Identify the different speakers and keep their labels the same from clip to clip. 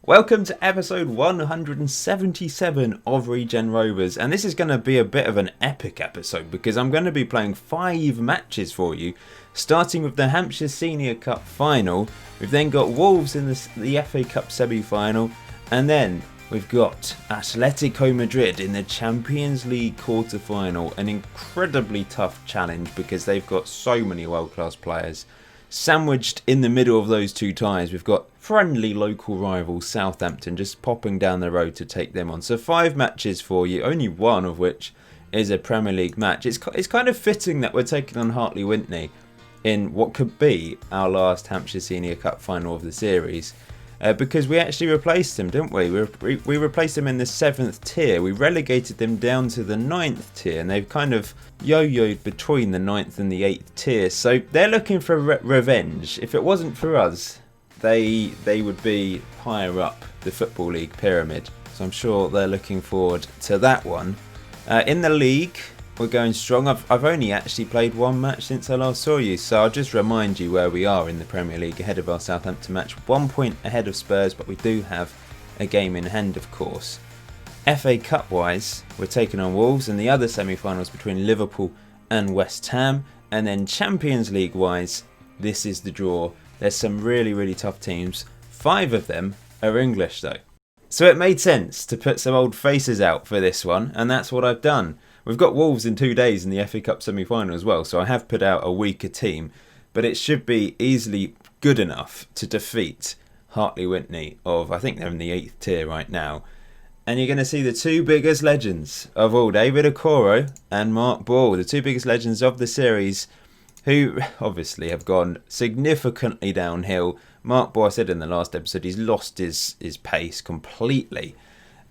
Speaker 1: Welcome to episode 177 of Regen Rovers, and this is going to be a bit of an epic episode because I'm going to be playing 5 matches for you, starting with the Hampshire Senior Cup final. We've then got Wolves in the FA Cup semi-final, and then we've got Atletico Madrid in the Champions League quarter-final, an incredibly tough challenge because they've got so many world-class players. Sandwiched in the middle of those two ties, we've got friendly local rivals Southampton just popping down the road to take them on. So 5 matches for you, only one of which is a Premier League match. It's kind of fitting that we're taking on Hartley Wintney in what could be our last Hampshire Senior Cup final of the series. Because we actually replaced them, didn't we? We replaced them in the 7th tier. We relegated them down to the 9th tier, and they've kind of yo-yoed between the 9th and the 8th tier. So they're looking for revenge. If it wasn't for us, they would be higher up the Football League pyramid. So I'm sure they're looking forward to that one. In the league, we're going strong. I've only actually played one match since I last saw you, so I'll just remind you where we are in the Premier League ahead of our Southampton match. 1 point ahead of Spurs, but we do have a game in hand, of course. FA Cup wise, we're taking on Wolves, and the other semi-finals between Liverpool and West Ham. And then Champions League wise, this is the draw. There's some really tough teams. 5 of them are English though. So it made sense to put some old faces out for this one, and that's what I've done. We've got Wolves in 2 days in the FA Cup semi-final as well, so I have put out a weaker team, but it should be easily good enough to defeat Hartley Wintney of, I think they're in the 8th tier right now. And you're going to see the 2 biggest legends of all, David Okoro and Mark Ball, the 2 biggest legends of the series, who obviously have gone significantly downhill. Mark Ball, I said in the last episode, he's lost his pace completely.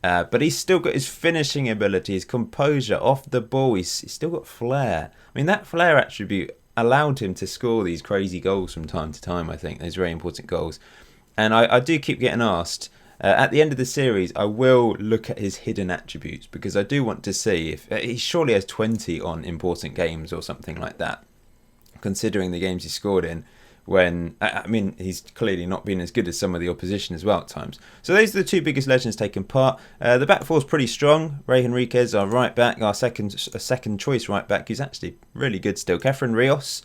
Speaker 1: But he's still got his finishing ability, his composure off the ball. He's still got flair. I mean, that flair attribute allowed him to score these crazy goals from time to time, I think. Those very important goals. And I do keep getting asked, at the end of the series, I will look at his hidden attributes because I do want to see if he surely has 20 on important games or something like that, considering the games he scored in. When, I mean, he's clearly not been as good as some of the opposition as well at times. So those are the 2 biggest legends taking part. The back four's pretty strong. Regen Rovers, our right back, our second choice right back, who's actually really good still. Kefren Rios,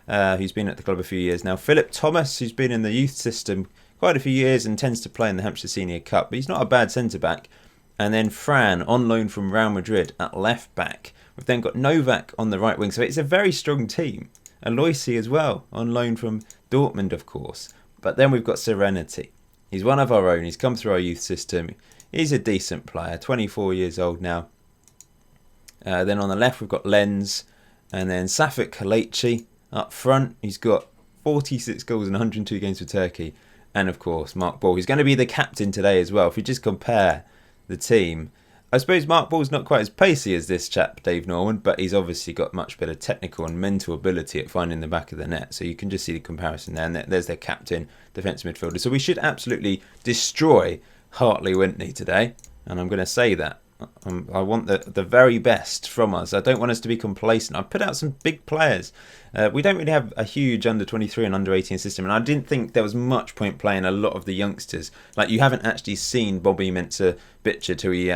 Speaker 1: who's been at the club a few years now. Philip Thomas, who's been in the youth system quite a few years and tends to play in the Hampshire Senior Cup, but he's not a bad centre-back. And then Fran, on loan from Real Madrid at left-back. We've then got Novak on the right wing, so it's a very strong team. Aloisi as well, on loan from Dortmund, of course. But then we've got Serenity. He's one of our own. He's come through our youth system. He's a decent player, 24 years old now. Then on the left, we've got Lenz. And then Safik Kalechi up front. He's got 46 goals in 102 games for Turkey. And, of course, Mark Ball, who's going to be the captain today as well. If we just compare the team, I suppose Mark Ball's not quite as pacey as this chap, Dave Norman, but he's obviously got much better technical and mental ability at finding the back of the net. So you can just see the comparison there. And there's their captain, defensive midfielder. So we should absolutely destroy Hartley Wintney today. And I'm going to say that. I want the very best from us. I don't want us to be complacent. I've put out some big players. We don't really have a huge under-23 and under-18 system. And I didn't think there was much point playing a lot of the youngsters. Like, you haven't actually seen Bobby Mensah-Bitchard, who he...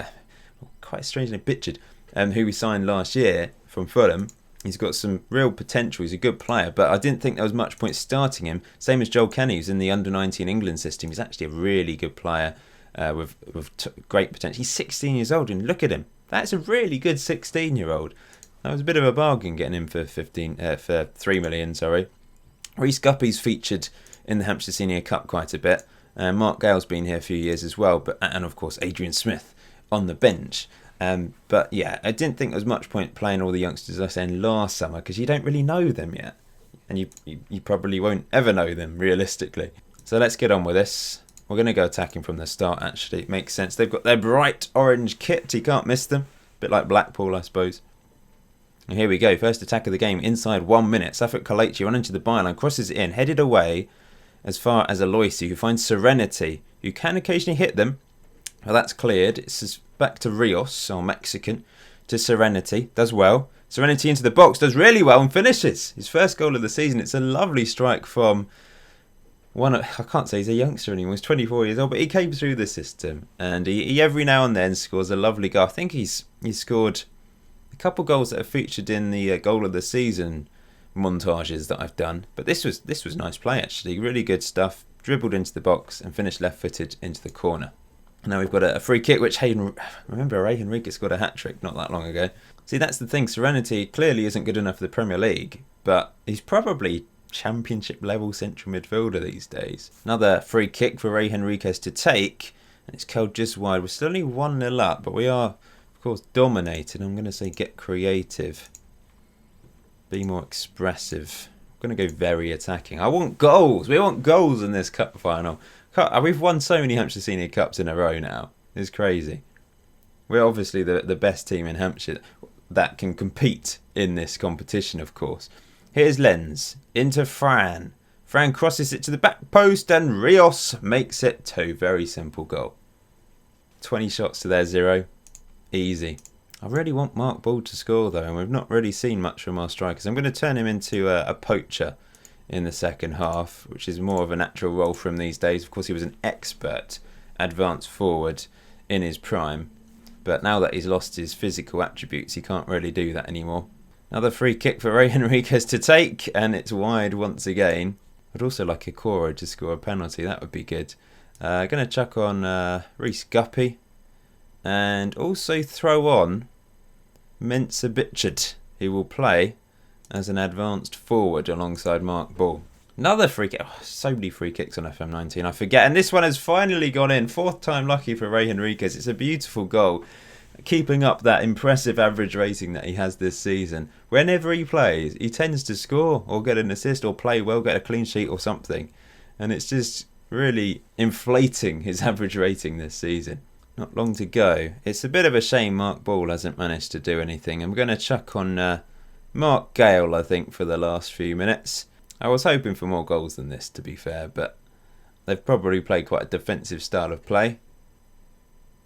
Speaker 1: quite strangely Bitchard, who we signed last year from Fulham. He's got some real potential. He's a good player, but I didn't think there was much point starting him. Same as Joel Kenny, who's in the under-19 England system. He's actually a really good player with great potential. He's 16 years old, and look at him. That's a really good 16-year-old. That was a bit of a bargain getting him for 3 million. Sorry. Reece Guppy's featured in the Hampshire Senior Cup quite a bit. Mark Gale's been here a few years as well, and of course Adrian Smith on the bench. But yeah, I didn't think there was much point playing all the youngsters I was saying last summer because you don't really know them yet, and you probably won't ever know them realistically. So let's get on with this. We're going to go attacking from the start. Actually, it makes sense. They've got their bright orange kit. You can't miss them. A bit like Blackpool, I suppose. And here we go. First attack of the game inside 1 minute. Safik Kalechi running to the byline, crosses it in, headed away as far as Aloisi, who finds Serenity, who can occasionally hit them. Well, that's cleared. It's back to Rios, or Mexican, to Serenity. Does well. Serenity into the box. Does really well and finishes. His first goal of the season. It's a lovely strike from I can't say he's a youngster anymore. He's 24 years old, but he came through the system, and he every now and then scores a lovely goal. I think he's scored a couple goals that are featured in the goal of the season montages that I've done. But this was nice play actually, really good stuff. Dribbled into the box and finished left-footed into the corner. Now we've got a free kick, which remember Regen Rovers scored a hat-trick not that long ago. See, that's the thing. Serenity clearly isn't good enough for the Premier League, but he's probably Championship level central midfielder these days. Another free kick for Regen Rovers to take, and it's curled just wide. We're still only 1-0 up, but we are, of course, dominated. I'm going to say get creative, be more expressive. I'm going to go very attacking. I want goals. We want goals in this cup final. We've won so many Hampshire Senior Cups in a row now. It's crazy. We're obviously the best team in Hampshire that can compete in this competition, of course. Here's Lenz into Fran. Fran crosses it to the back post and Rios makes it 2. Very simple goal. 20 shots to their 0. Easy. I really want Mark Ball to score though, and we've not really seen much from our strikers. I'm going to turn him into a poacher in the second half, which is more of a natural role for him these days. Of course, he was an expert advanced forward in his prime, but now that he's lost his physical attributes, he can't really do that anymore. Another free kick for Regen Rovers to take, and it's wide once again. I'd also like Okoro to score a penalty. That would be good. Going to chuck on Reece Guppy, and also throw on Mensa Bichard, who will play as an advanced forward alongside Mark Ball. Another free kick. Oh, so many free kicks on FM19. I forget. And this one has finally gone in. 4th time lucky for Regen Rovers. It's a beautiful goal, keeping up that impressive average rating that he has this season. Whenever he plays, he tends to score or get an assist or play well, get a clean sheet or something. And it's just really inflating his average rating this season. Not long to go. It's a bit of a shame Mark Ball hasn't managed to do anything. I'm going to chuck on Mark Gale, I think, for the last few minutes. I was hoping for more goals than this, to be fair, but they've probably played quite a defensive style of play.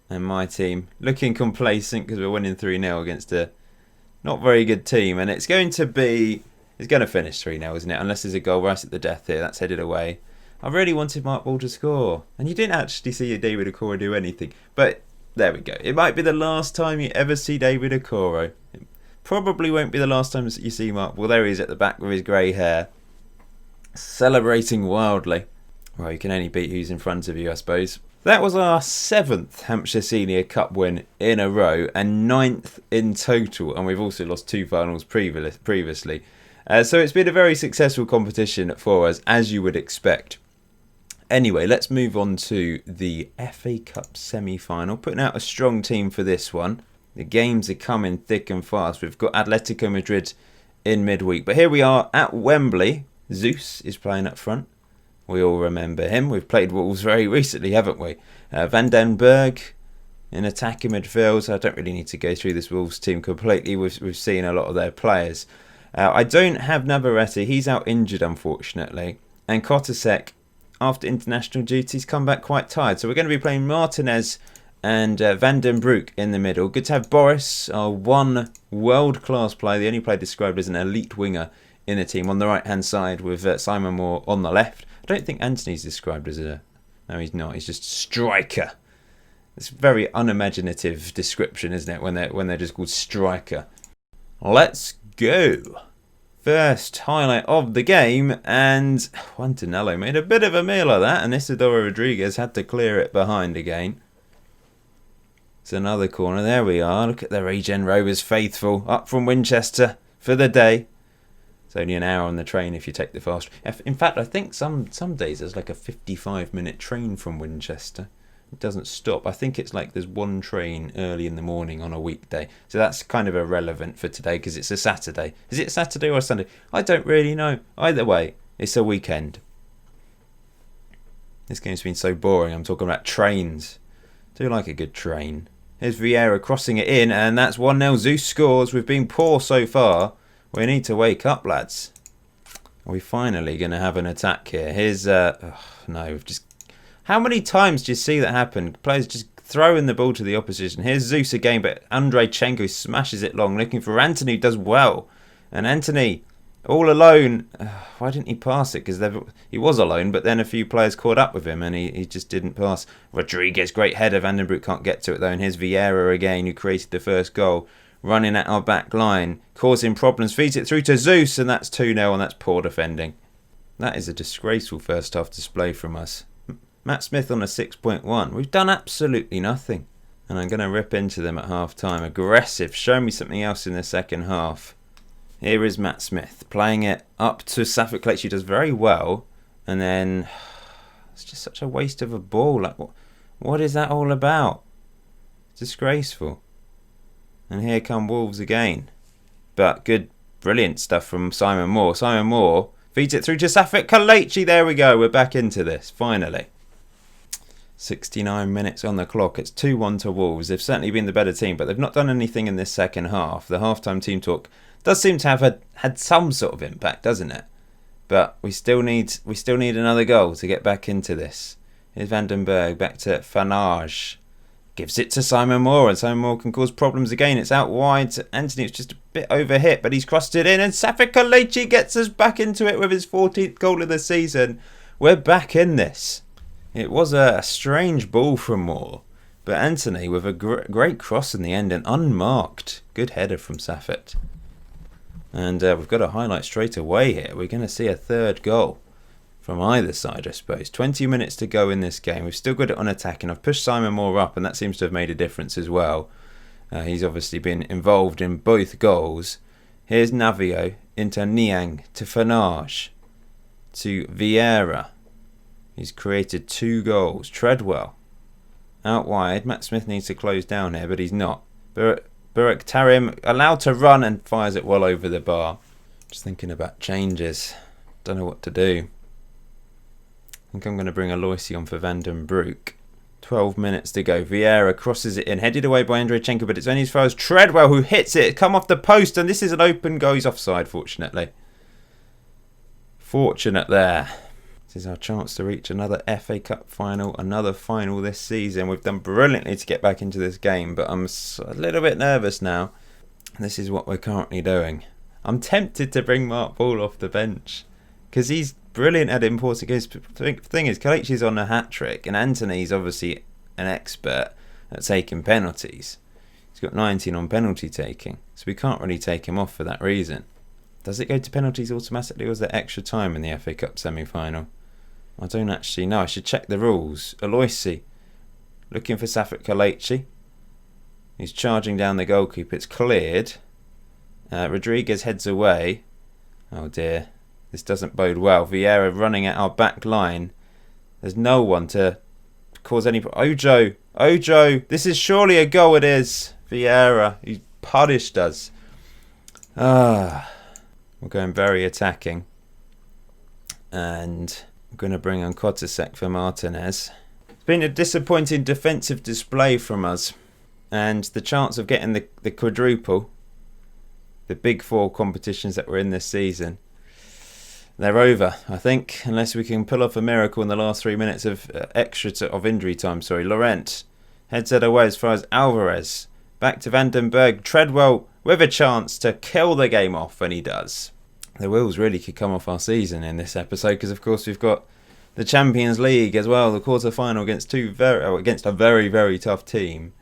Speaker 1: And my team looking complacent because we're winning 3-0 against a not very good team. And it's going to finish 3-0, isn't it? Unless there's a goal right at the death here. That's headed away. I really wanted Mark Ball to score. And you didn't actually see David Okoro do anything. But there we go. It might be the last time you ever see David Okoro. It probably won't be the last time you see Mark Ball. There he is at the back with his grey hair, celebrating wildly. Well, you can only beat who's in front of you, I suppose. That was our 7th Hampshire Senior Cup win in a row and 9th in total, and we've also lost 2 finals previously. So it's been a very successful competition for us, as you would expect. Anyway, let's move on to the FA Cup semi-final. Putting out a strong team for this one. The games are coming thick and fast. We've got Atletico Madrid in midweek, but here we are at Wembley. Zeus is playing up front. We all remember him. We've played Wolves very recently, haven't we? Van den Berg in attacking midfield. So I don't really need to go through this Wolves team completely. We've seen a lot of their players. I don't have Navarrete. He's out injured, unfortunately. And Kotasek, after international duties, come back quite tired. So we're going to be playing Martinez and Van den Broek in the middle. Good to have Boris, our one world-class player, the only player described as an elite winger in the team, on the right-hand side with Simon Moore on the left. I don't think Anthony's described as a... No, he's not. He's just striker. It's a very unimaginative description, isn't it, when they're just called striker. Let's go. First highlight of the game, and Juan Tonello made a bit of a meal of that, and Isidoro Rodriguez had to clear it behind again. It's another corner. There we are. Look at the Regen Rovers faithful up from Winchester for the day. It's only an hour on the train if you take the fast. In fact, I think some days there's like a 55-minute train from Winchester. It doesn't stop. I think it's like there's one train early in the morning on a weekday. So that's kind of irrelevant for today because it's a Saturday. Is it Saturday or a Sunday? I don't really know. Either way, it's a weekend. This game's been so boring. I'm talking about trains. I do like a good train. Here's Vieira crossing it in, and that's 1-0. Zeus scores. We've been poor so far. We need to wake up, lads. Are we finally going to have an attack here? Here's... no, we've just... How many times do you see that happen? Players just throwing the ball to the opposition. Here's Zeus again, but Andrei Chenko smashes it long, looking for Anthony, who does well. And Anthony All alone. Why didn't he pass it? Because he was alone, but then a few players caught up with him and he just didn't pass. Rodriguez, great header. Van den Broek can't get to it though. And here's Vieira again, who created the first goal. Running at our back line, causing problems. Feeds it through to Zeus, and that's 2-0, and that's poor defending. That is a disgraceful first half display from us. Matt Smith on a 6.1. We've done absolutely nothing. And I'm going to rip into them at half time. Aggressive. Show me something else in the second half. Here is Matt Smith playing it up to Safet Kelechi. He does very well. And then it's just such a waste of a ball. Like, what is that all about? It's disgraceful. And here come Wolves again. But good, brilliant stuff from Simon Moore. Simon Moore feeds it through to Safet Kelechi. There we go. We're back into this, finally. 69 minutes on the clock. It's 2-1 to Wolves. They've certainly been the better team, but they've not done anything in this second half. The halftime team talk does seem to have had some sort of impact, doesn't it? But we still need another goal to get back into this. Here's Van den Berg back to Fanage. Gives it to Simon Moore, and Simon Moore can cause problems again. It's out wide to Anthony. It's just a bit overhit, but he's crossed it in, and Safet Kelechi gets us back into it with his 14th goal of the season. We're back in this. It was a strange ball from Moore, but Anthony with a great cross in the end and unmarked. Good header from Safet. And we've got a highlight straight away here. We're going to see a third goal from either side, I suppose. 20 minutes to go in this game. We've still got it on attacking. I've pushed Simon Moore up, and that seems to have made a difference as well. He's obviously been involved in both goals. Here's Navio into Niang to Fanage to Vieira. He's created 2 goals. Treadwell out wide. Matt Smith needs to close down here, but he's not. Burak Tarim allowed to run and fires it well over the bar. Just thinking about changes. Don't know what to do. I think I'm going to bring Aloisi on for Van den Broek. 12 minutes to go. Vieira crosses it in. Headed away by Andreychenko, but it's only as far as Treadwell who hits it. Come off the post, and this is an open goal. He's offside, fortunately. Fortunate there. This is our chance to reach another FA Cup final, another final this season. We've done brilliantly to get back into this game, but I'm a little bit nervous now. This is what we're currently doing. I'm tempted to bring Mark Ball off the bench because he's brilliant at important games. The thing is, Kelechi's on a hat-trick, and Anthony's obviously an expert at taking penalties. He's got 19 on penalty taking, so we can't really take him off for that reason. Does it go to penalties automatically, or is there extra time in the FA Cup semi-final? I don't actually know. I should check the rules. Aloisi looking for Safet Kelechi. He's charging down the goalkeeper. It's cleared. Rodriguez heads away. Oh dear. This doesn't bode well. Vieira running at our back line. There's no one to cause any... Ojo! This is surely a goal, it is. Vieira. He punished us. We're going very attacking. And I'm going to bring on Kotasek for Martinez. It's been a disappointing defensive display from us. And the chance of getting the quadruple, the big 4 competitions that were in this season, they're over, I think, unless we can pull off a miracle in the last 3 minutes of of injury time. Laurent heads it away as far as Alvarez. Back to Van den Berg. Treadwell with a chance to kill the game off, and he does. The wheels really could come off our season in this episode because, of course, we've got the Champions League as well, the quarter-final against a very, very tough team.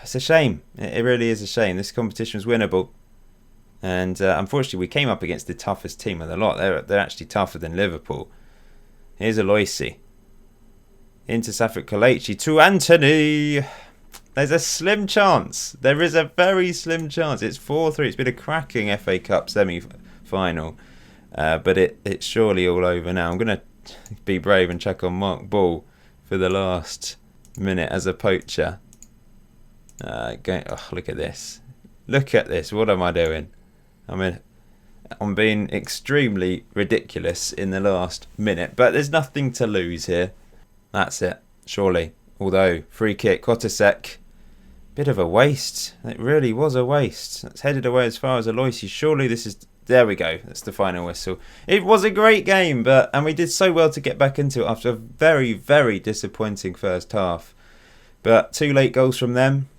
Speaker 1: It's a shame. It really is a shame. This competition was winnable. And unfortunately, we came up against the toughest team of the lot. They're actually tougher than Liverpool. Here's Aloisi. Into Safet Kelechi to Anthony. There's a slim chance. There is a very slim chance. It's 4-3. It's been a cracking FA Cup semi-final. But it's surely all over now. I'm going to be brave and check on Mark Ball for the last minute as a poacher. Look at this. Look at this. What am I doing? I'm being extremely ridiculous in the last minute. But there's nothing to lose here. That's it. Surely. Although, free kick, Kotasek. Bit of a waste. It really was a waste. That's headed away as far as Aloisi. Surely this is... There we go. That's the final whistle. It was a great game, and we did so well to get back into it after a very, very disappointing first half. But 2 late goals from them.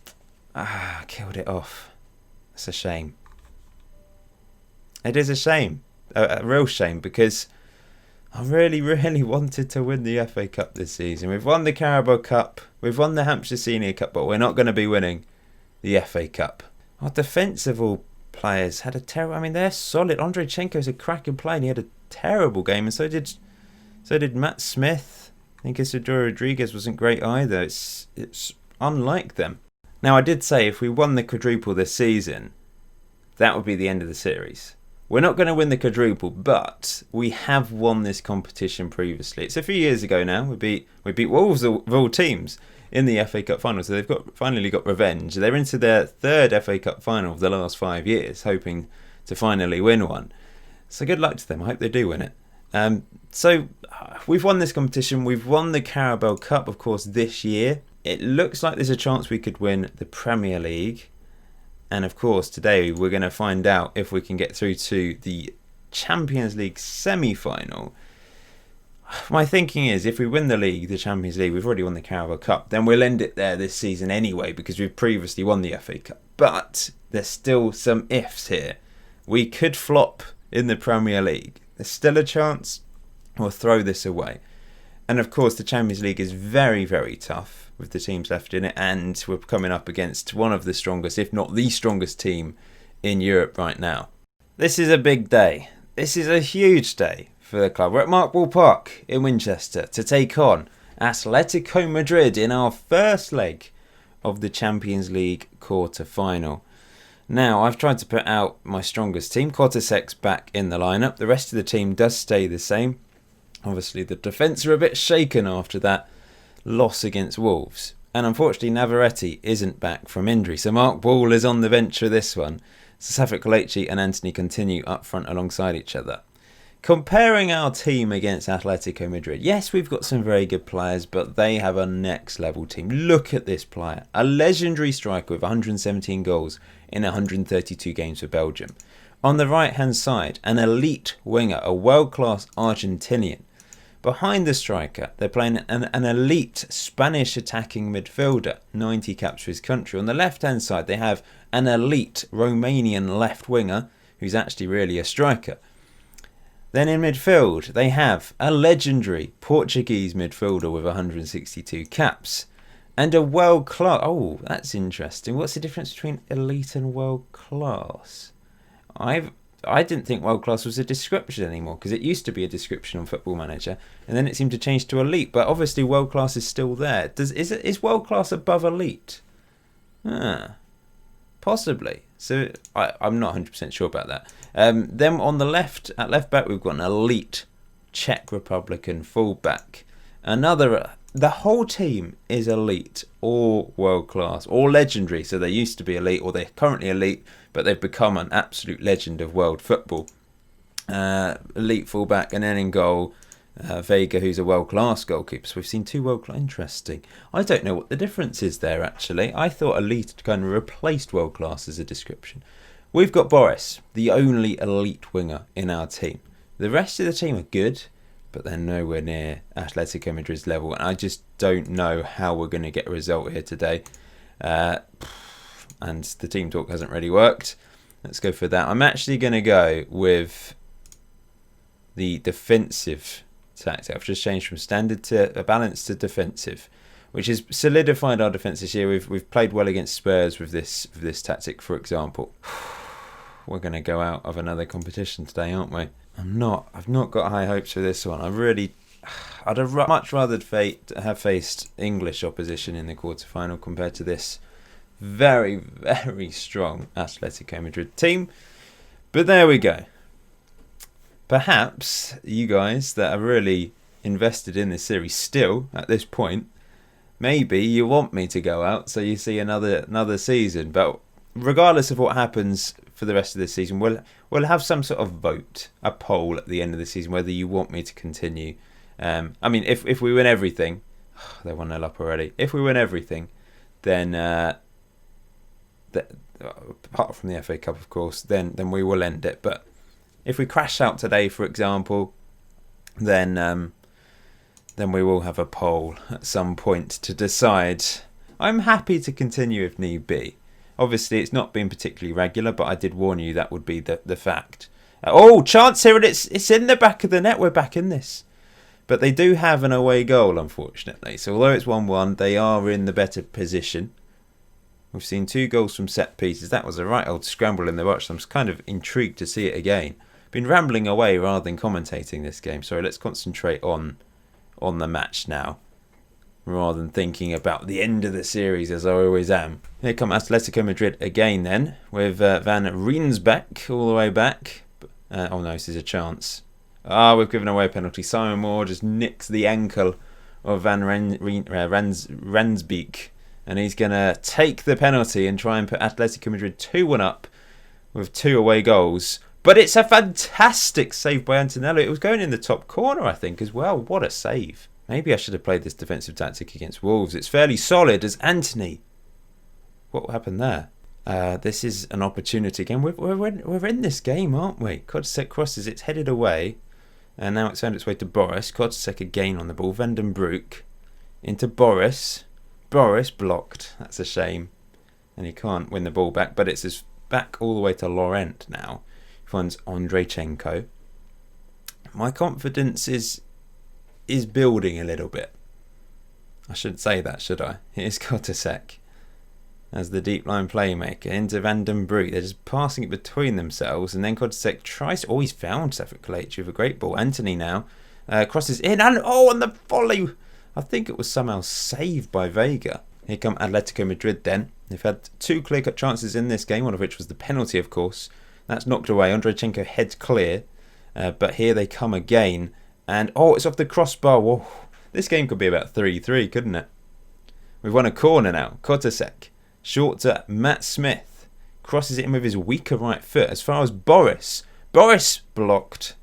Speaker 1: Killed it off. That's a shame. It is a shame, a real shame, because I really, really wanted to win the FA Cup this season. We've won the Carabao Cup, we've won the Hampshire Senior Cup, but we're not going to be winning the FA Cup. Our defensive players had a terrible... I mean, they're solid. Andrei Chenko's a cracking player, and he had a terrible game, and so did Matt Smith. I think Isidro Rodriguez wasn't great either. It's unlike them. Now, I did say if we won the quadruple this season, that would be the end of the series. We're not going to win the quadruple, but we have won this competition previously. It's a few years ago now. We beat Wolves of all teams in the FA Cup final, so they've finally got revenge. They're into their third FA Cup final of the last 5 years, hoping to finally win one. So good luck to them. I hope they do win it. So we've won this competition. We've won the Carabao Cup, of course, this year. It looks like there's a chance we could win the Premier League. And of course, today we're going to find out if we can get through to the Champions League semi-final. My thinking is, if we win the league, the Champions League, we've already won the Carabao Cup, then we'll end it there this season anyway, because we've previously won the FA Cup. But there's still some ifs here. We could flop in the Premier League. There's still a chance we'll throw this away. And of course, the Champions League is very, very tough with the teams left in it, and we're coming up against one of the strongest, if not the strongest team in Europe right now. This is a big day. This is a huge day for the club. We're at Markball Park in Winchester to take on Atletico Madrid in our first leg of the Champions League quarter-final. Now, I've tried to put out my strongest team. Cortesec's back in the lineup. The rest of the team does stay the same. Obviously, the defence are a bit shaken after that loss against Wolves. And unfortunately, Navarrete isn't back from injury. So Mark Ball is on the bench for this one. Safik Kelechi and Anthony continue up front alongside each other. Comparing our team against Atletico Madrid, yes, we've got some very good players, but they have a next level team. Look at this player, a legendary striker with 117 goals in 132 games for Belgium. On the right hand side, an elite winger, a world-class Argentinian. Behind the striker, they're playing an elite Spanish attacking midfielder, 90 caps for his country. On the left-hand side, they have an elite Romanian left winger, who's actually really a striker. Then in midfield, they have a legendary Portuguese midfielder with 162 caps. And a world-class... Oh, that's interesting. What's the difference between elite and world-class? I didn't think world class was a description anymore, because it used to be a description on Football Manager, and then it seemed to change to elite. But obviously, world class is still there. Is world class above elite? Possibly. So I'm not 100% sure about that. Then on the left, at left back, we've got an elite Czech Republican fullback. The whole team is elite, or world class, or legendary. So they used to be elite, or they're currently elite, but they've become an absolute legend of world football. Elite fullback, and then in goal, Vega, who's a world-class goalkeeper. So we've seen two world-class. Interesting. I don't know what the difference is there, actually. I thought elite kind of replaced world-class as a description. We've got Boris, the only elite winger in our team. The rest of the team are good, but they're nowhere near Atletico Madrid's level. And I just don't know how we're going to get a result here today. And the team talk hasn't really worked. Let's go for that. I'm actually going to go with the defensive tactic. I've just changed from standard to a balance to defensive, which has solidified our defence this year. We've played well against Spurs with this tactic, for example. We're going to go out of another competition today, aren't we? I've not got high hopes for this one. I'd have much rather have faced English opposition in the quarter-final compared to this very, very strong Atletico Madrid team. But there we go. Perhaps you guys that are really invested in this series still at this point, maybe you want me to go out so you see another season. But regardless of what happens for the rest of this season, we'll have some sort of vote, a poll at the end of the season whether you want me to continue. I mean, if we win everything, they're 1-0 up already. If we win everything, then apart from the FA Cup, of course, then we will end it. But if we crash out today, for example, then we will have a poll at some point to decide. I'm happy to continue if need be. Obviously, it's not been particularly regular, but I did warn you that would be the fact. Oh, chance here, and it's in the back of the net. We're back in this. But they do have an away goal, unfortunately. So although it's 1-1, they are in the better position. We've seen 2 goals from set pieces. That was a right old scramble in the box. I'm kind of intrigued to see it again. Been rambling away rather than commentating this game. Sorry, let's concentrate on the match now, rather than thinking about the end of the series as I always am. Here come Atletico Madrid again then, with Van Riensbeck all the way back. Oh no, this is a chance. We've given away a penalty. Simon Moore just nicks the ankle of Van Rensbeek, and he's going to take the penalty and try and put Atletico Madrid 2-1 up with 2 away goals. But it's a fantastic save by Antonelli. It was going in the top corner, I think, as well. What a save. Maybe I should have played this defensive tactic against Wolves. It's fairly solid as Anthony. What happened there? This is an opportunity again. We're in this game, aren't we? Kodacek crosses. It's headed away. And now it's found its way to Boris. Kodacek again on the ball. Vandenbroek into Boris. Boris blocked. That's a shame. And he can't win the ball back. But it's back all the way to Laurent now. Finds Ondrejchenko. My confidence is building a little bit. I shouldn't say that, should I? Here's Kodacek as the deep line playmaker into Vandenbroek. They're just passing it between themselves, and then Kodacek tries. Oh, he's found Safik Kalechi with a great ball. Anthony now crosses in, and on the volley. I think it was somehow saved by Vega. Here come Atletico Madrid then. They've had 2 clear-cut chances in this game, one of which was the penalty, of course. That's knocked away. Ondrejchenko heads clear. But here they come again. And, it's off the crossbar. Whoa. This game could be about 3-3, couldn't it? We've won a corner now. Kodacek. Short to Matt Smith. Crosses it in with his weaker right foot. As far as Boris. Boris blocked.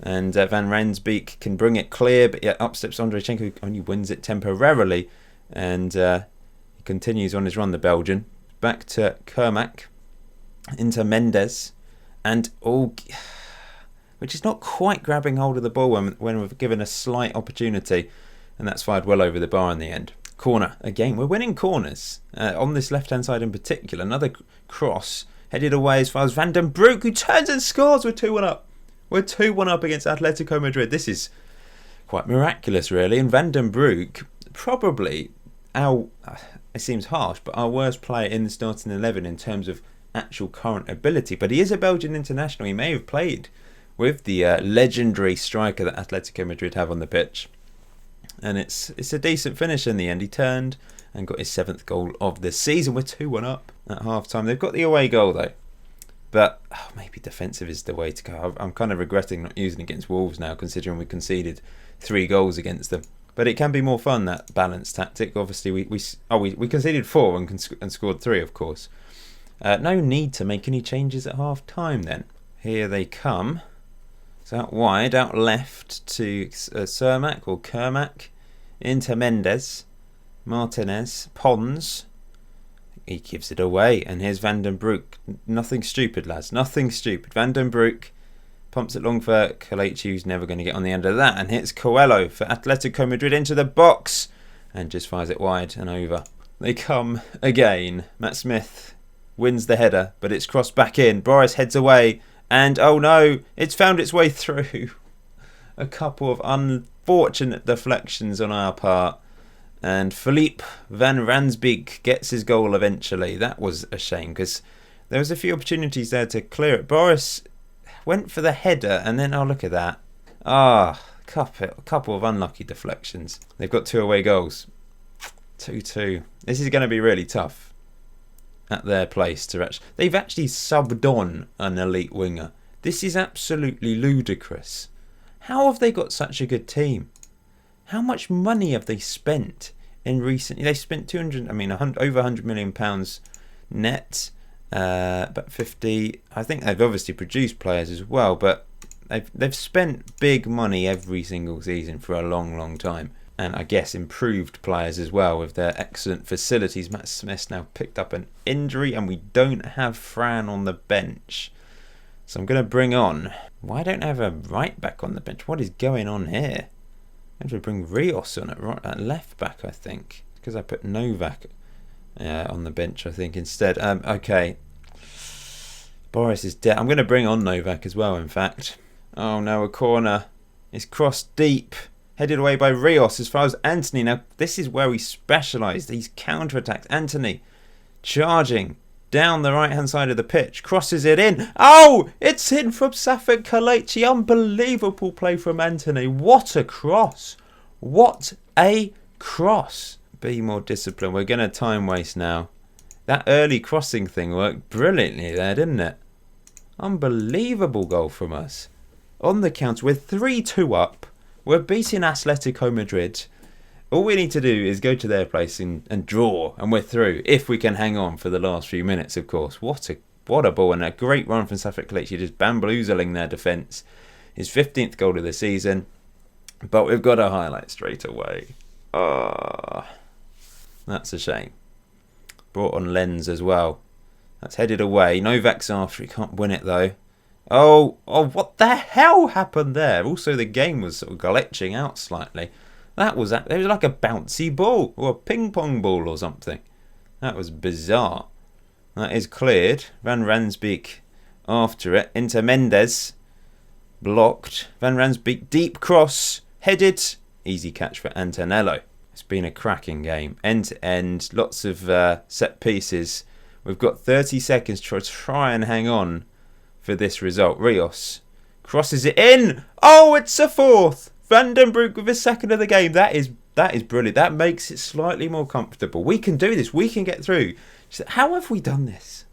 Speaker 1: And Van Rensbeek can bring it clear. But yeah, up steps Ondrejchenko, who only wins it temporarily. And he continues on his run, the Belgian. Back to Kermack. Into Mendes. And which is not quite grabbing hold of the ball when we're given a slight opportunity, and that's fired well over the bar in the end. Corner again. We're winning corners on this left-hand side in particular. Another cross headed away as far as Vandenbroek, who turns and scores. We're 2-1 up. We're 2-1 up against Atletico Madrid. This is quite miraculous, really. And Vandenbroek, probably it seems harsh, but our worst player in the starting 11 in terms of actual current ability. But he is a Belgian international. He may have played with the legendary striker that Atletico Madrid have on the pitch. And it's a decent finish in the end. He turned and got his 7th goal of the season. We're 2-1 up at half-time. They've got the away goal, though. But maybe defensive is the way to go. I'm kind of regretting not using it against Wolves now, considering we conceded 3 goals against them. But it can be more fun, that balanced tactic. Obviously, we conceded 4 and scored 3, of course. No need to make any changes at half-time then. Here they come. It's out wide, out left to Kermack. Into Mendes. Martinez. Pons. He gives it away. And here's Vandenbroek. Nothing stupid, lads. Nothing stupid. Vandenbroek pumps it long for Kalechi, who's never going to get on the end of that. And hits Coelho for Atletico Madrid into the box. And just fires it wide and over. They come again. Matt Smith wins the header, but it's crossed back in. Boris heads away, and oh no, it's found its way through. A couple of unfortunate deflections on our part, and Philippe Van Rensbeek gets his goal eventually. That was a shame, because there was a few opportunities there to clear it. Boris went for the header, and then, look at that. A couple of unlucky deflections. They've got 2 away goals. 2-2. This is going to be really tough at their place to they've actually subbed on an elite winger. This is absolutely ludicrous. How have they got such a good team? How much money have they spent in recent? They spent over £100 million net. About 50. I think they've obviously produced players as well, but they've spent big money every single season for a long, long time. And I guess improved players as well with their excellent facilities. Matt Smith's now picked up an injury, and we don't have Fran on the bench. So I'm going to bring on... Why don't I have a right back on the bench? What is going on here? I have to bring Rios on at left back, I think. Because I put Novak on the bench, I think, instead. Okay. Boris is dead. I'm going to bring on Novak as well, in fact. Oh no, a corner. It's crossed deep. Headed away by Rios as far as Anthony. Now, this is where we specialise. These counter-attacks. Anthony charging down the right-hand side of the pitch. Crosses it in. Oh, it's in from Safet Kalechi. Unbelievable play from Anthony. What a cross. What a cross. Be more disciplined. We're going to time waste now. That early crossing thing worked brilliantly there, didn't it? Unbelievable goal from us. On the counter, we're 3-2 up. We're beating Atletico Madrid. All we need to do is go to their place and draw, and we're through. If we can hang on for the last few minutes, of course. What a ball, and a great run from Safet Kalechi, just bamboozling their defence. His 15th goal of the season. But we've got a highlight straight away. That's a shame. Brought on Lens as well. That's headed away. Novak's after. He can't win it though. Oh, what the hell happened there? Also, the game was sort of glitching out slightly. It was like a bouncy ball or a ping pong ball or something. That was bizarre. That is cleared. Van Ransbeek after it. Into Mendes. Blocked. Van Ransbeek deep cross. Headed. Easy catch for Antonello. It's been a cracking game. End to end. Lots of set pieces. We've got 30 seconds to try and hang on for this result. Rios crosses it in. Oh, it's a fourth. Vandenbroek with his second of the game. That is brilliant. That makes it slightly more comfortable. We can do this. We can get through. How have we done this?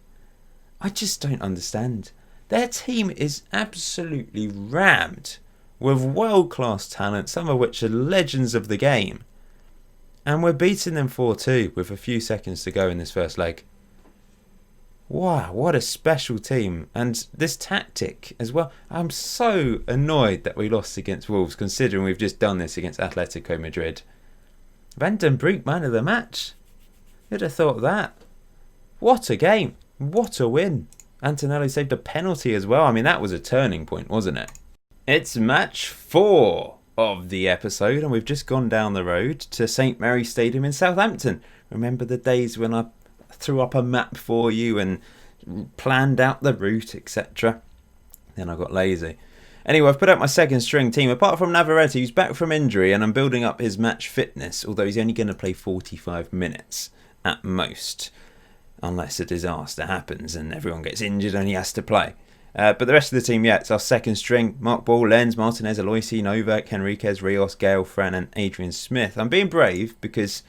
Speaker 1: I just don't understand. Their team is absolutely rammed with world-class talent, some of which are legends of the game. And we're beating them 4-2 with a few seconds to go in this first leg. Wow, what a special team. And this tactic as well. I'm so annoyed that we lost against Wolves, considering we've just done this against Atletico Madrid. Van den Broek, man of the match. Who'd have thought that? What a game. What a win. Antonelli saved a penalty as well. I mean, that was a turning point, wasn't it? It's match 4 of the episode, and we've just gone down the road to St Mary's Stadium in Southampton. Remember the days when I threw up a map for you and planned out the route, etc. Then I got lazy. Anyway, I've put out my second string team. Apart from Navarrete, who's back from injury, and I'm building up his match fitness, although he's only going to play 45 minutes at most, unless a disaster happens and everyone gets injured and he has to play. But the rest of the team, it's our second string. Mark Ball, Lens, Martinez, Aloisi, Novak, Henriquez, Rios, Gale, Fran and Adrian Smith. I'm being brave because,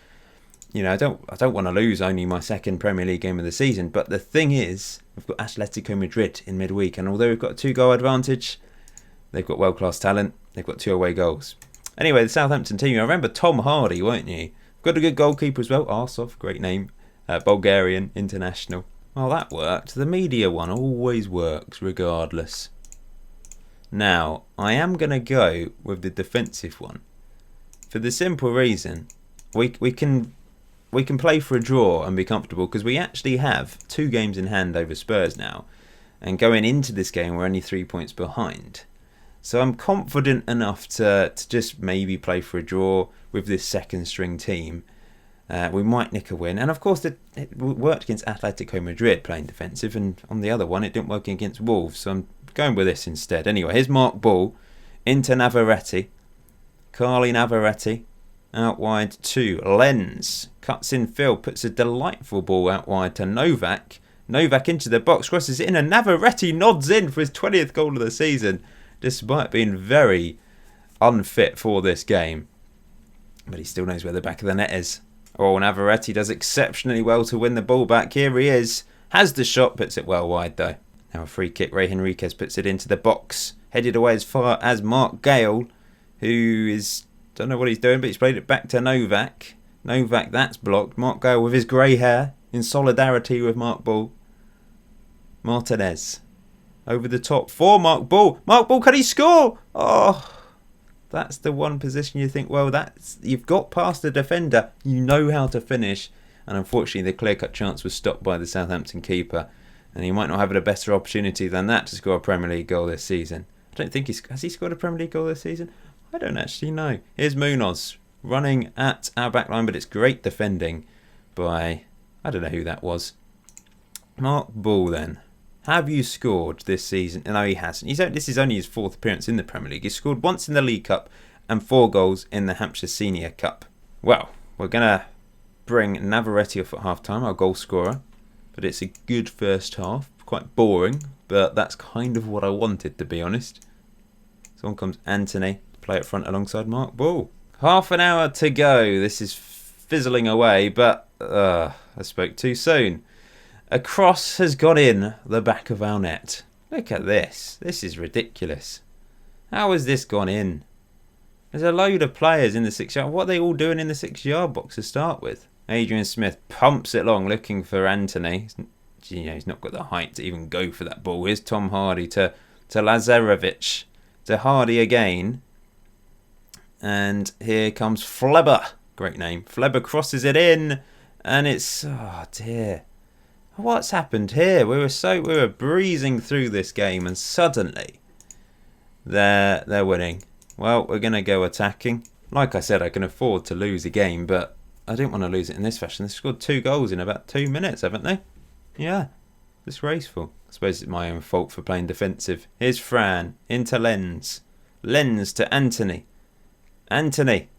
Speaker 1: I don't want to lose only my second Premier League game of the season. But the thing is, we've got Atletico Madrid in midweek. And although we've got a 2-goal advantage, they've got world-class talent. They've got 2 away goals. Anyway, the Southampton team, I remember Tom Hardy, weren't you? Got a good goalkeeper as well. Arsov, great name. Bulgarian, international. Well, that worked. The media one always works regardless. Now, I am going to go with the defensive one. For the simple reason, we can play for a draw and be comfortable because we actually have 2 games in hand over Spurs now. And going into this game, we're only 3 points behind. So I'm confident enough to just maybe play for a draw with this second string team. We might nick a win. And of course, it worked against Atletico Madrid playing defensive. And on the other one, it didn't work against Wolves. So I'm going with this instead. Anyway, here's Mark Ball into Navarrete. Carly Navarrete out wide to Lens. Cuts in field, puts a delightful ball out wide to Novak. Novak into the box, crosses it in, and Navarrete nods in for his 20th goal of the season, despite being very unfit for this game. But he still knows where the back of the net is. Oh, Navarrete does exceptionally well to win the ball back. Here he is. Has the shot, puts it well wide though. Now a free kick. Rey Henriquez puts it into the box. Headed away as far as Mark Gale, who is, don't know what he's doing, but he's played it back to Novak. Novak, that's blocked. Mark Gale with his grey hair, in solidarity with Mark Ball. Martinez. Over the top for Mark Ball. Mark Ball, can he score? Oh, that's the one position you think, well, you've got past the defender, you know how to finish. And unfortunately, the clear-cut chance was stopped by the Southampton keeper. And he might not have a better opportunity than that to score a Premier League goal this season. I don't think has he scored a Premier League goal this season? I don't actually know. Here's Munoz running at our back line, but it's great defending by, I don't know who that was. Mark Ball then. have you scored this season? No, he hasn't. This is only his 4th appearance in the Premier League. He's scored once in the League Cup and 4 goals in the Hampshire Senior Cup. Well, we're going to bring Navarrete off at half-time, our goal scorer. But it's a good first half. Quite boring, but that's kind of what I wanted, to be honest. So on comes Anthony to play up front alongside Mark Ball. Half an hour to go. This is fizzling away, but I spoke too soon. A cross has got in the back of our net. Look at this. This is ridiculous. How has this gone in? There's a load of players in the 6-yard. What are they all doing in the 6-yard box to start with? Adrian Smith pumps it long, looking for Anthony. He's not got the height to even go for that ball. Here's Tom Hardy to Lazarevic. To Hardy again. And here comes Fleber. Great name. Fleber crosses it in. And it's... oh, dear. What's happened here? We were breezing through this game, and suddenly they're winning. Well, we're going to go attacking. Like I said, I can afford to lose a game, but I didn't want to lose it in this fashion. They've scored 2 goals in about 2 minutes, haven't they? Yeah, disgraceful. I suppose it's my own fault for playing defensive. Here's Fran, into Lenz. Lenz to Anthony. Anthony,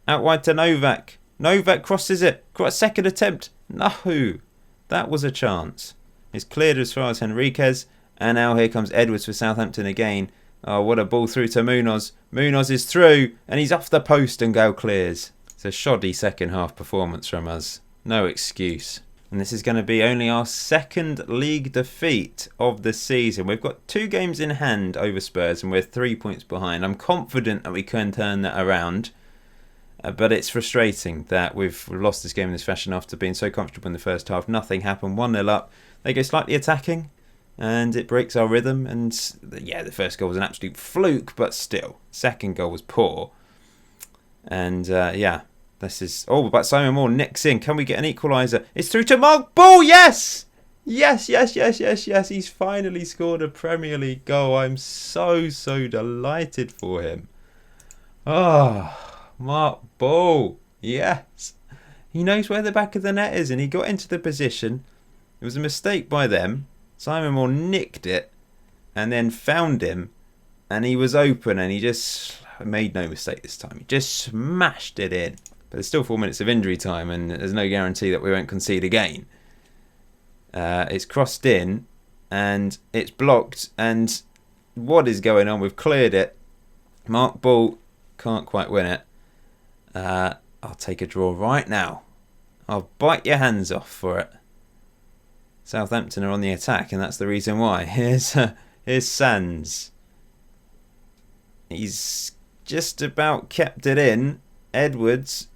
Speaker 1: out wide to Novak. Novak crosses it. Got a second attempt. No, that was a chance. It's cleared as far as Henriquez. And now here comes Edwards for Southampton again. Oh, what a ball through to Munoz. Munoz is through, and he's off the post and goal clears. It's a shoddy second half performance from us. No excuse. And this is going to be only our 2nd league defeat of the season. We've got 2 games in hand over Spurs, and we're 3 points behind. I'm confident that we can turn that around. But it's frustrating that we've lost this game in this fashion after being so comfortable in the first half. Nothing happened. 1-0 up. They go slightly attacking, and it breaks our rhythm. And yeah, the first goal was an absolute fluke, but still. Second goal was poor. And yeah, this is... oh, but Simon Moore nicks in. Can we get an equaliser? It's through to Mark Ball. Yes! Yes. He's finally scored a Premier League goal. I'm so delighted for him. Oh... Mark Ball, yes. He knows where the back of the net is, and he got into the position. It was a mistake by them. Simon Moore nicked it and then found him, and he was open, and he just made no mistake this time. He just smashed it in. But there's still 4 minutes of injury time, and there's no guarantee that we won't concede again. It's crossed in, and it's blocked, and what is going on? We've cleared it. Mark Ball can't quite win it. I'll take a draw right now. I'll bite your hands off for it. Southampton are on the attack, and that's the reason why. Here's Sands. He's just about kept it in. Edwards.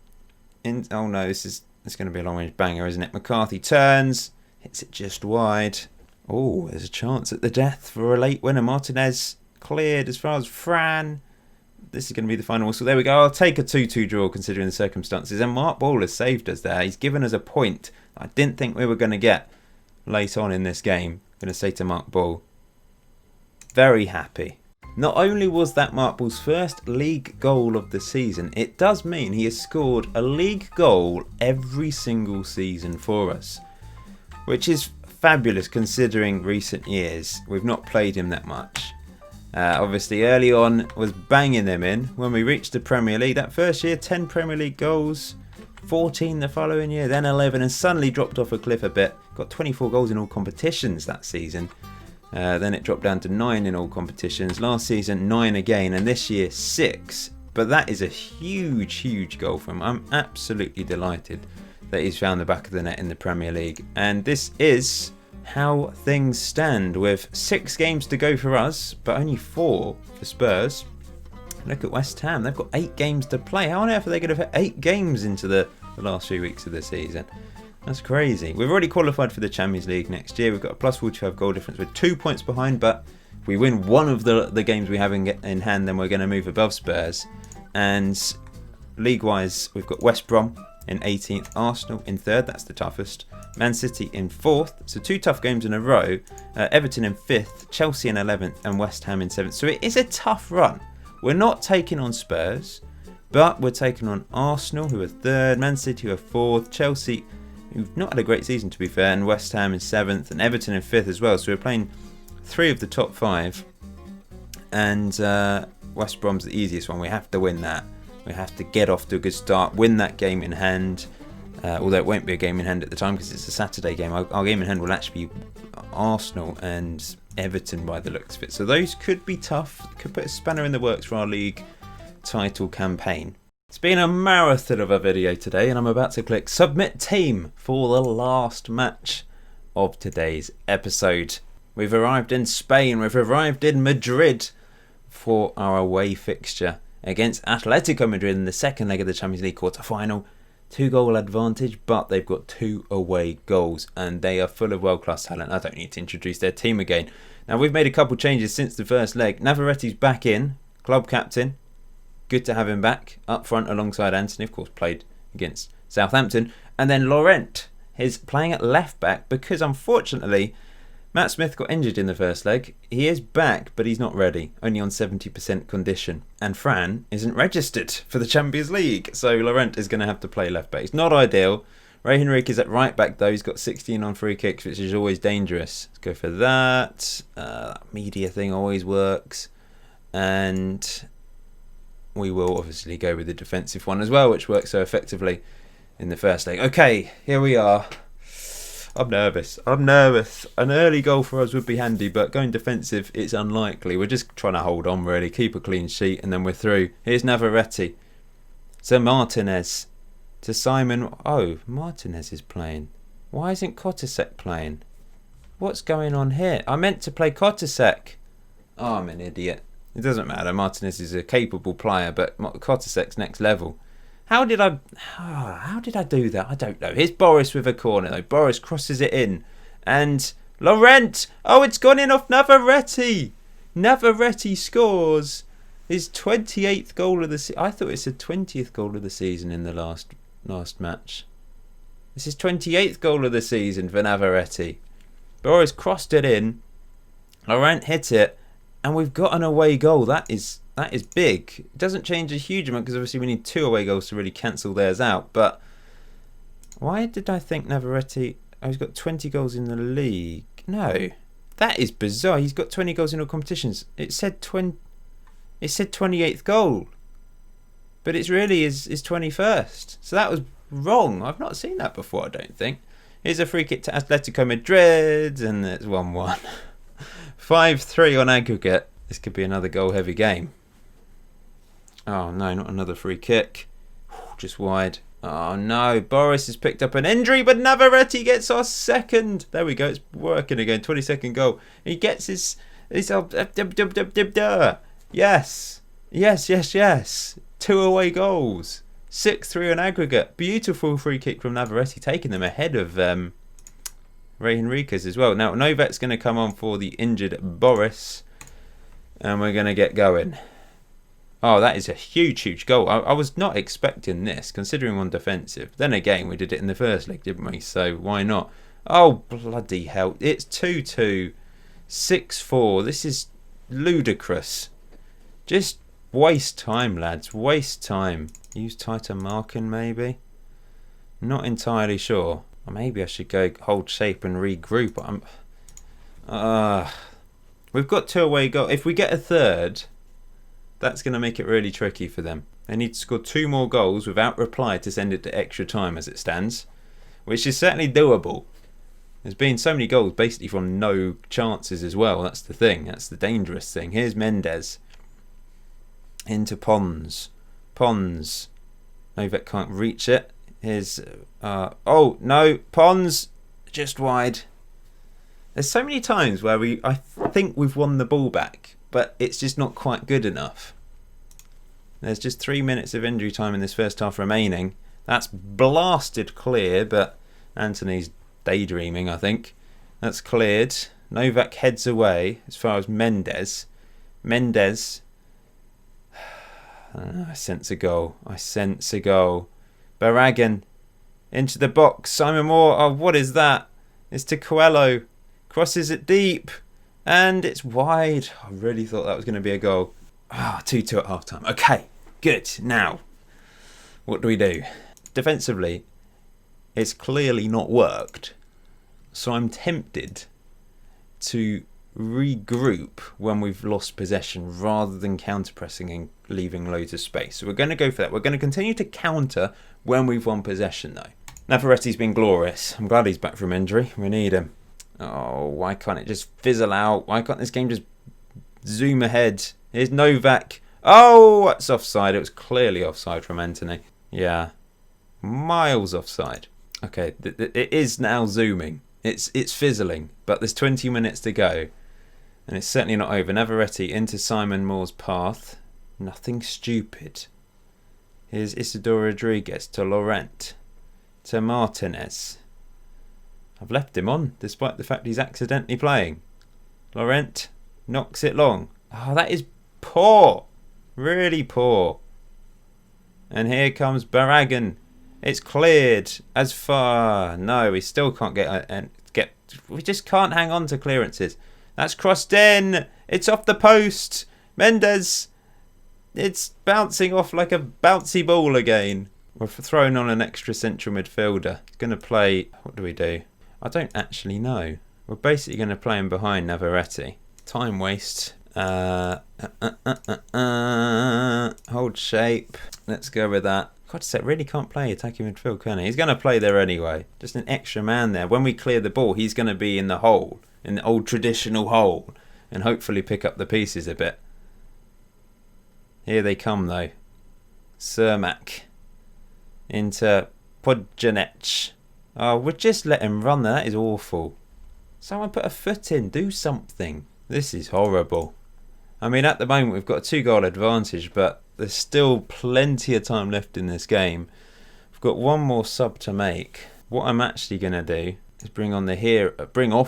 Speaker 1: Oh no, it's going to be a long-range banger, isn't it? McCarthy turns. Hits it just wide. Oh, there's a chance at the death for a late winner. Martinez cleared as far as Fran. This is going to be the final whistle. There we go. I'll take a 2-2 draw considering the circumstances. And Mark Ball has saved us there. He's given us a point I didn't think we were going to get late on in this game. I'm going to say to Mark Ball, very happy. Not only was that Mark Ball's first league goal of the season, it does mean he has scored a league goal every single season for us. Which is fabulous considering recent years. We've not played him that much. Obviously early on was banging them in. When we reached the Premier League that first year, 10 Premier League goals, 14 the following year, then 11, and suddenly dropped off a cliff a bit. Got 24 goals in all competitions that season. Then it dropped down to 9 in all competitions. Last season 9 again, and this year 6. But that is a huge goal for him. I'm absolutely delighted that he's found the back of the net in the Premier League. And this is how things stand with 6 games to go for us, but only 4 for Spurs. Look at West Ham. They've got 8 games to play. How on earth are they going to fit 8 games into the last few weeks of the season? That's crazy. We've already qualified for the Champions League next year. We've got a plus 45 goal difference. We're 2 points behind, but if we win one of the games we have in hand, then we're going to move above Spurs. And league-wise, we've got West Brom in 18th, Arsenal in 3rd, that's the toughest, Man City in 4th, so 2 tough games in a row, Everton in 5th, Chelsea in 11th, and West Ham in 7th. So it is a tough run. We're not taking on Spurs, but we're taking on Arsenal, who are 3rd, Man City, who are 4th, Chelsea, who've not had a great season to be fair, and West Ham in 7th and Everton in 5th as well. So we're playing 3 of the top 5, and West Brom's the easiest one. We have to win that. We have to get off to a good start, win that game in hand, although it won't be a game in hand at the time because it's a Saturday game. Our game in hand will actually be Arsenal and Everton by the looks of it. So those could be tough, could put a spanner in the works for our league title campaign. It's been a marathon of a video today, and I'm about to click submit team for the last match of today's episode. We've arrived in Spain, we've arrived in Madrid for our away fixture against Atletico Madrid in the second leg of the Champions League quarter-final. 2-goal advantage, but they've got 2 away goals and they are full of world-class talent. I don't need to introduce their team again. Now, we've made a couple changes since the first leg. Navarrette's back in, club captain. Good to have him back up front alongside Anthony, of course, played against Southampton. And then Laurent is playing at left back because, unfortunately, Matt Smith got injured in the first leg. He is back, but he's not ready, only on 70% condition. And Fran isn't registered for the Champions League, so Laurent is going to have to play left back. It's not ideal. Regen Rovers is at right back though. He's got 16 on free kicks, which is always dangerous. Let's go for that. That media thing always works. And we will obviously go with the defensive one as well, which worked so effectively in the first leg. Okay, here we are. I'm nervous. An early goal for us would be handy, but going defensive, it's unlikely. We're just trying to hold on, really. Keep a clean sheet, and then we're through. Here's Navarrete. To Martinez. To Simon. Oh, Martinez is playing. Why isn't Kotasek playing? What's going on here? I meant to play Kotasek. Oh, I'm an idiot. It doesn't matter. Martinez is a capable player, but Kotasek's next level. How did I do that? I don't know. Here's Boris with a corner though. Boris crosses it in. And Laurent! Oh, it's gone in off Navarrete! Navarrete scores his 28th goal of the season. I thought it's the 20th goal of the season in the last match. This is 28th goal of the season for Navarrete. Boris crossed it in. Laurent hit it. And we've got an away goal. That is big. It doesn't change a huge amount because obviously we need 2 away goals to really cancel theirs out. But why did I think Navarrete... Oh, he's got 20 goals in the league. No, that is bizarre. He's got 20 goals in all competitions. It said 28th goal. But it's really his 21st. So that was wrong. I've not seen that before, I don't think. Here's a free kick to Atletico Madrid. And it's 1-1. 5-3 on aggregate. This could be another goal-heavy game. Oh no, not another free kick. Just wide. Oh no, Boris has picked up an injury, but Navarrete gets our second. There we go, it's working again. 22nd goal. He gets his yes. 2 away goals. 6-3 on aggregate. Beautiful free kick from Navarrete, taking them ahead of Regen Rovers as well. Now, Novak's going to come on for the injured Boris. And we're going to get going. Oh, that is a huge goal. I was not expecting this, considering on defensive. Then again, we did it in the first leg, didn't we? So why not? Oh, bloody hell. It's 2-2. 6-4. This is ludicrous. Just waste time, lads. Waste time. Use tighter marking, maybe? Not entirely sure. Or maybe I should go hold shape and regroup. We've got 2 away goals. If we get a third, that's going to make it really tricky for them. They need to score 2 more goals without reply to send it to extra time as it stands, which is certainly doable. There's been so many goals basically from no chances as well. That's the thing. That's the dangerous thing. Here's Mendes. Into Pons. Novak can't reach it. Here's... oh, no. Pons. Just wide. There's so many times where I think we've won the ball back, but it's just not quite good enough. There's just 3 minutes of injury time in this first half remaining. That's blasted clear, but Anthony's daydreaming, I think. That's cleared. Novak heads away as far as Mendes. I sense a goal. Barragan into the box. Simon Moore. Oh, what is that? It's to Coelho. Crosses it deep. And it's wide. I really thought that was going to be a goal. 2-2 at half time. Okay, good. Now, what do we do? Defensively, it's clearly not worked. So I'm tempted to regroup when we've lost possession rather than counter-pressing and leaving loads of space. So we're going to go for that. We're going to continue to counter when we've won possession, though. Navarretti's been glorious. I'm glad he's back from injury. We need him. Oh, why can't it just fizzle out? Why can't this game just zoom ahead? Here's Novak. Oh, it's offside. It was clearly offside from Anthony. Yeah, miles offside. Okay, it is now zooming. It's fizzling, but there's 20 minutes to go. And it's certainly not over. Navarretti into Simon Moore's path. Nothing stupid. Here's Isidore Rodriguez to Laurent. To Martinez. I've left him on, despite the fact he's accidentally playing. Laurent knocks it long. Oh, that is poor. Really poor. And here comes Barragan. It's cleared as far. No, we still can't get. We just can't hang on to clearances. That's crossed in. It's off the post. Mendes. It's bouncing off like a bouncy ball again. We're throwing on an extra central midfielder. He's going to play. What do we do? I don't actually know. We're basically going to play him behind Navarretti. Time waste. Hold shape. Let's go with that. God, Set really can't play attacking midfield, can he? He's going to play there anyway. Just an extra man there. When we clear the ball, he's going to be in the hole. In the old traditional hole. And hopefully pick up the pieces a bit. Here they come, though. Cermak. Into Podjanec. Oh, we'll just let him run there. That is awful. Someone put a foot in. Do something. This is horrible. I mean, at the moment, we've got a 2-goal advantage, but there's still plenty of time left in this game. We've got one more sub to make. What I'm actually going to do is bring off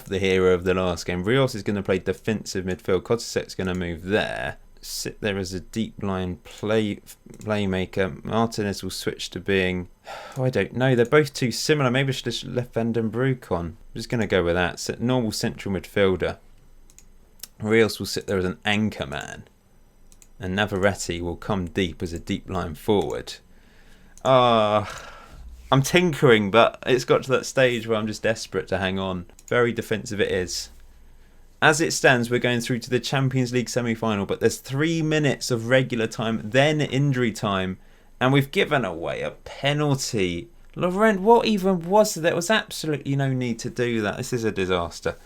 Speaker 1: the hero of the last game. Rios is going to play defensive midfield. Kotsec's going to move there. Sit there as a deep line playmaker. Martinez will switch to being... Oh, I don't know. They're both too similar. Maybe I should have left Van den Broek on. I'm just going to go with that. Normal central midfielder. Rios will sit there as an anchor man. And Navarretti will come deep as a deep line forward. I'm tinkering, but it's got to that stage where I'm just desperate to hang on. Very defensive it is. As it stands, we're going through to the Champions League semi-final, but there's 3 minutes of regular time, then injury time, and we've given away a penalty. Laurent, what even was there? There was absolutely no need to do that. This is a disaster.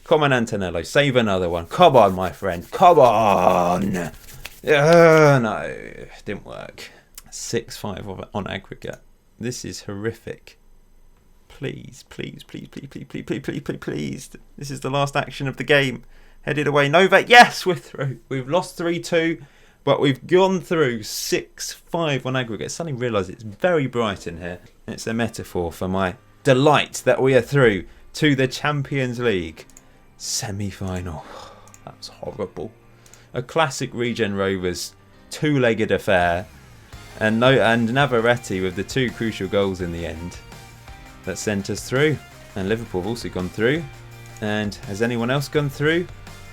Speaker 1: Come on, Antonello, save another one. Come on, my friend. Come on. No, didn't work. 6-5 on aggregate. This is horrific. Please, please, please, please, please, please, please, please, please, please. This is the last action of the game. Headed away. Novak, yes, we're through. We've lost 3-2, but we've gone through 6-5 on aggregate. Suddenly realised it's very bright in here. It's a metaphor for my delight that we are through to the Champions League semi-final. That was horrible. A classic Regen Rovers 2-legged affair. And Navarretti with the 2 crucial goals in the end. That sent us through. And Liverpool have also gone through. And has anyone else gone through?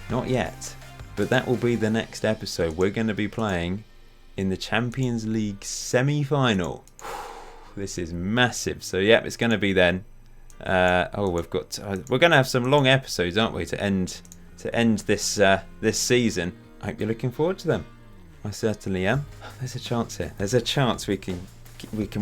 Speaker 1: Not yet. But that will be the next episode. We're going to be playing in the Champions League semi-final. This is massive. So yeah, it's going to be then. We're going to have some long episodes, aren't we, to end this this season. I hope you're looking forward to them. I certainly am. There's a chance here. There's a chance we can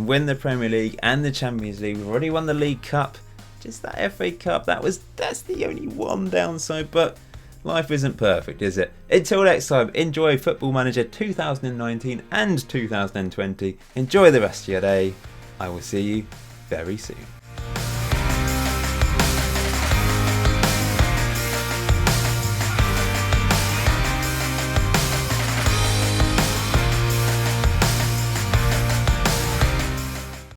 Speaker 1: win the Premier League and the Champions League. We've already won the League Cup. Just that FA Cup. That's the only one downside, but life isn't perfect, is it? Until next time, enjoy Football Manager 2019 and 2020. Enjoy the rest of your day. I will see you very soon.